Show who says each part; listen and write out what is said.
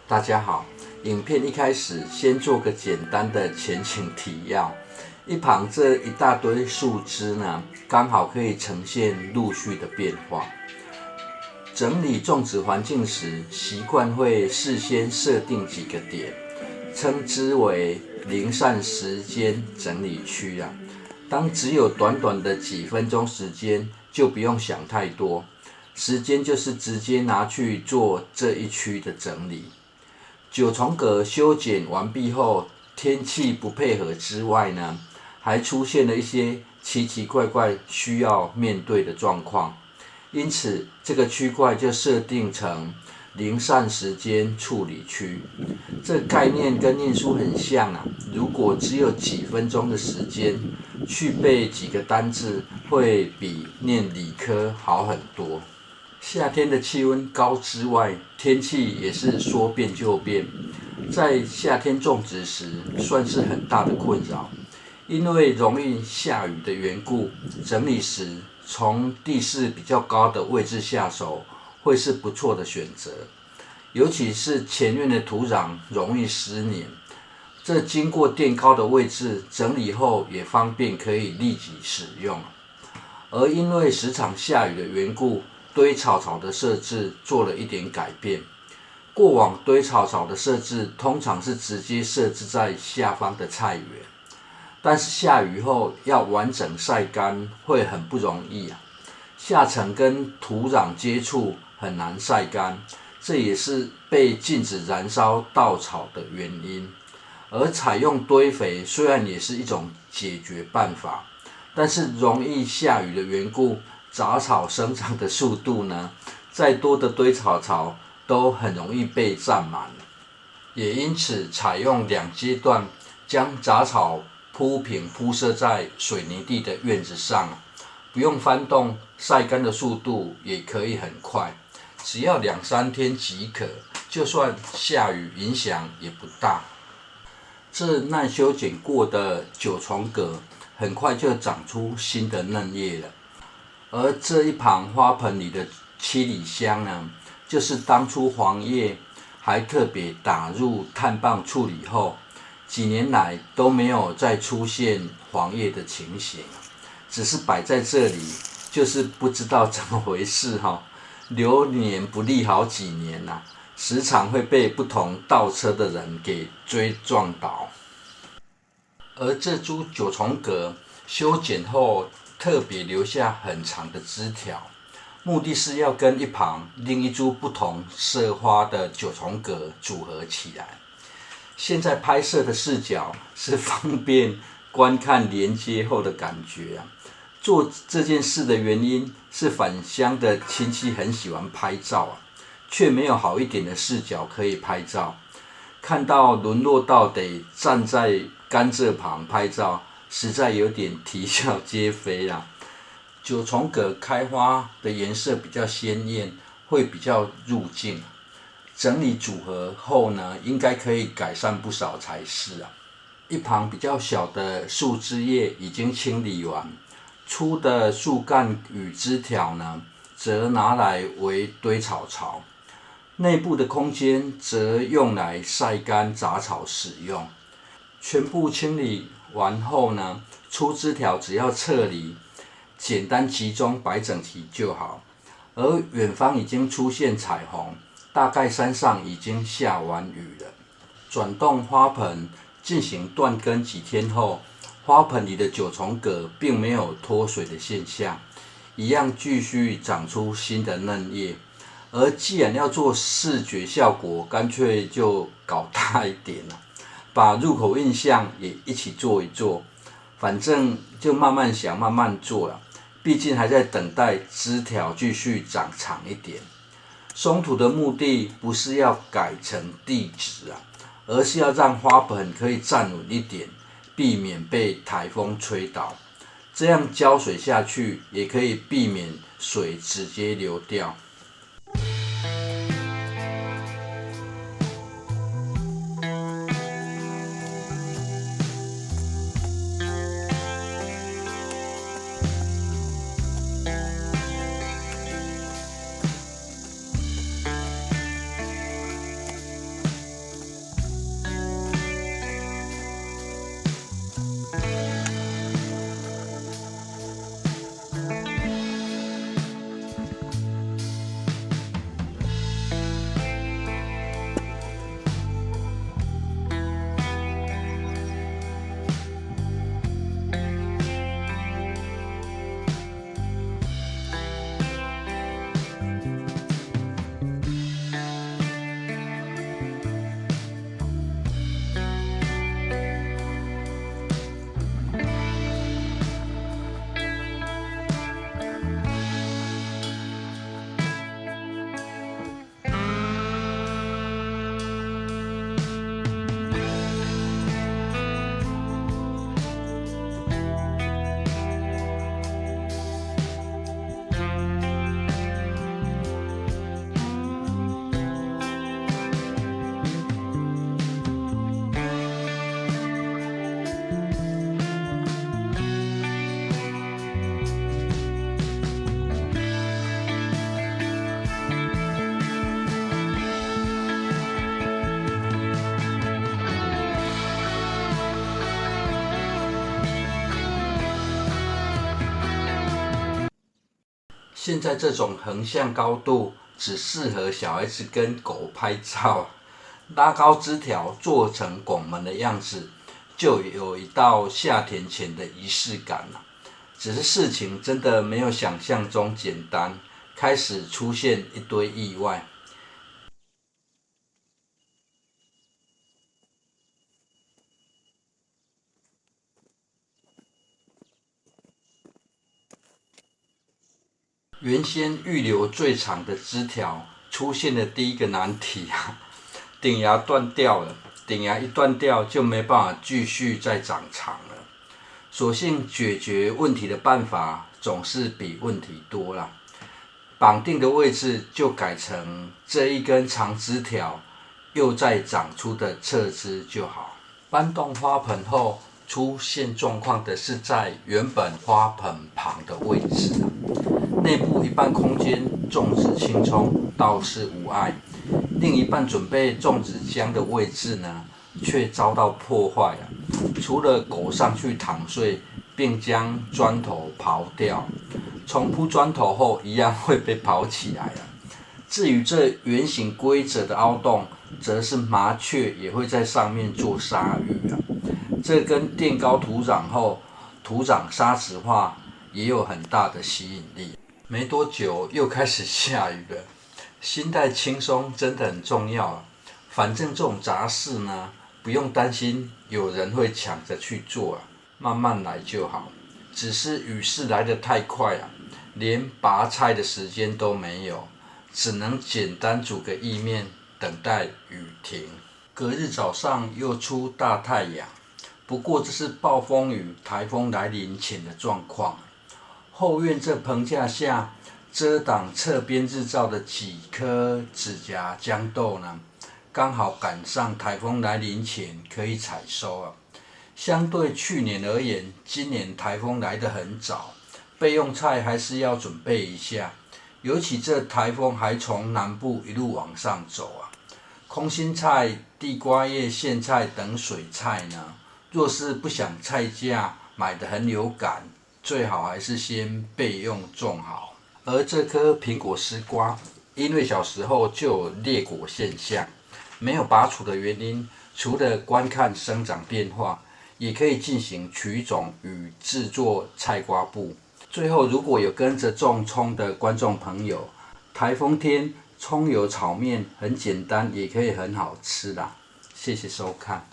Speaker 1: 大家好，影片一开始先做个简单的前情提要。一旁这一大堆树枝呢，刚好可以呈现陆续的变化。整理种植环境时，习惯会事先设定几个点，称之为零散时间整理区啊。当只有短短的几分钟时间，就不用想太多，时间就是直接拿去做这一区的整理。九重葛修剪完毕后，天气不配合之外呢，还出现了一些奇奇怪怪需要面对的状况，因此这个区块就设定成零散时间处理区。这概念跟念书很像啊，如果只有几分钟的时间去背几个单字，会比念理科好很多。夏天的气温高之外，天气也是说变就变。在夏天种植时，算是很大的困扰，因为容易下雨的缘故，整理时从地势比较高的位置下手，会是不错的选择。尤其是前院的土壤容易湿黏，这经过垫高的位置整理后也方便可以立即使用。而因为时常下雨的缘故，堆草草的设置做了一点改变。过往堆草草的设置通常是直接设置在下方的菜园，但是下雨后要完整晒干会很不容易啊。下层跟土壤接触很难晒干，这也是被禁止燃烧稻草的原因。而采用堆肥虽然也是一种解决办法，但是容易下雨的缘故，杂草生长的速度呢，再多的堆草草都很容易被占满，也因此采用2阶段，将杂草铺平铺设在水泥地的院子上，不用翻动，晒干的速度也可以很快，只要2-3天即可，就算下雨影响也不大。这耐修剪过的九重葛很快就长出新的嫩叶了。而这一旁花盆里的七里香呢，就是当初黄叶还特别打入碳棒处理后，几年来都没有再出现黄叶的情形，只是摆在这里，就是不知道怎么回事哈，流年不利好几年呐，时常会被不同倒车的人给追撞倒。而这株九重葛修剪后，特别留下很长的枝条，目的是要跟一旁另一株不同色花的九重葛组合起来。现在拍摄的视角是方便观看连接后的感觉啊。做这件事的原因是返乡的亲戚很喜欢拍照啊，却没有好一点的视角可以拍照，看到沦落到得站在甘蔗旁拍照，实在有点啼笑皆非啦。九重葛开花的颜色比较鲜艳，会比较入镜。整理组合后呢，应该可以改善不少才是啊。一旁比较小的树枝叶已经清理完，粗的树干与枝条呢，则拿来为堆草槽。内部的空间则用来晒干杂草使用。全部清理完后呢，粗枝条只要撤离，简单集中摆整齐就好。而远方已经出现彩虹，大概山上已经下完雨了。转动花盆进行断根几天后，花盆里的九重葛并没有脱水的现象，一样继续长出新的嫩叶。而既然要做视觉效果，干脆就搞大一点了，把入口印象也一起做一做，反正就慢慢想慢慢做了，毕竟还在等待枝条继续长长一点。松土的目的不是要改成地质啊，而是要让花盆可以站稳一点，避免被台风吹倒。这样浇水下去也可以避免水直接流掉。现在这种横向高度只适合小孩子跟狗拍照，拉高枝条做成拱门的样子，就有一道下田前的仪式感了。只是事情真的没有想象中简单，开始出现一堆意外。原先预留最长的枝条出现了第一个难题啊，顶芽断掉了。顶芽一断掉就没办法继续再长长了。所幸解决问题的办法总是比问题多啦。绑定的位置就改成这一根长枝条又再长出的侧枝就好。搬动花盆后出现状况的是在原本花盆旁的位置啊。内部一半空间种植青葱倒是无碍，另一半准备种植姜的位置呢，却遭到破坏了。除了狗上去躺睡，并将砖头刨掉，重铺砖头后一样会被刨起来了。至于这圆形规则的凹洞，则是麻雀也会在上面做沙浴啊。这跟垫高土壤后土壤沙质化也有很大的吸引力。没多久又开始下雨了，心态轻松真的很重要啊。反正这种杂事呢，不用担心有人会抢着去做啊，慢慢来就好。只是雨势来得太快啊，连拔菜的时间都没有，只能简单煮个意面，等待雨停。隔日早上又出大太阳，不过这是暴风雨、台风来临前的状况。后院这棚架下遮挡侧边日照的几颗指甲豇豆呢，刚好赶上台风来临前可以采收啊。相对去年而言，今年台风来得很早，备用菜还是要准备一下。尤其这台风还从南部一路往上走啊，空心菜、地瓜叶、苋菜等水菜呢，若是不想菜价买得很有感，最好还是先备用种好。而这颗苹果丝瓜，因为小时候就有裂果现象，没有拔除的原因，除了观看生长变化，也可以进行取种与制作菜瓜布。最后，如果有跟着种葱的观众朋友，台风天葱油炒面很简单，也可以很好吃啦。谢谢收看。